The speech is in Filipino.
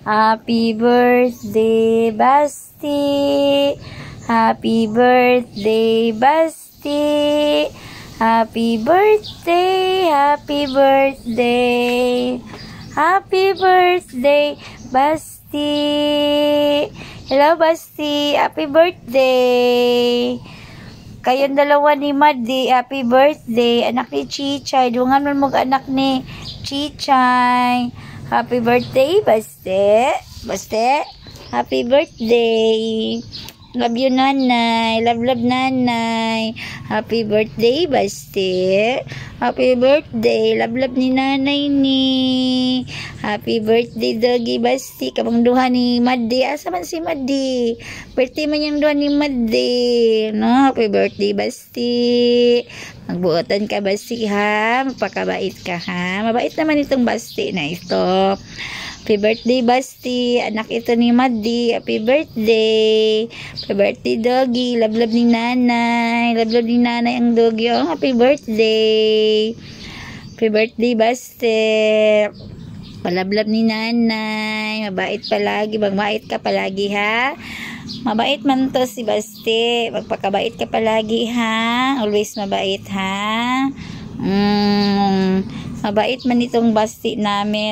Happy birthday, Basti. Happy birthday, Basti. Happy birthday, happy birthday. Happy birthday, Basti. Hello, Basti. Happy birthday. Kayong dalawa ni Maddi, happy birthday. Anak ni Chichay. Dungan mo anak ni Chichay. Happy birthday, Basti. Basti, happy birthday. Love you, nanay. Love, love, nanay. Happy birthday, Basti. Happy birthday. Love, love ni nanay ni. Happy birthday, Doggy, Basti. Kamang duha ni Maddi. Asa man si Maddi? Birthday man yung duha ni Maddi. No? Happy birthday, Basti. Magbuotan ka, Basti, ha? Magpakabait ka, ha? Mabait naman itong Basti na ito. Happy birthday, Basti. Anak ito ni Maddi. Happy birthday. Happy birthday, Doggy. Love, love ni nanay. Love, love ni nanay ang Doggy. Oh, happy birthday. Happy birthday, Basti. Palablab ni nanay. Mabait palagi. Magmait ka palagi, ha? Mabait man to si Basti. Magpakabait ka palagi, ha? Always mabait, ha? Mabait man itong Basti namin.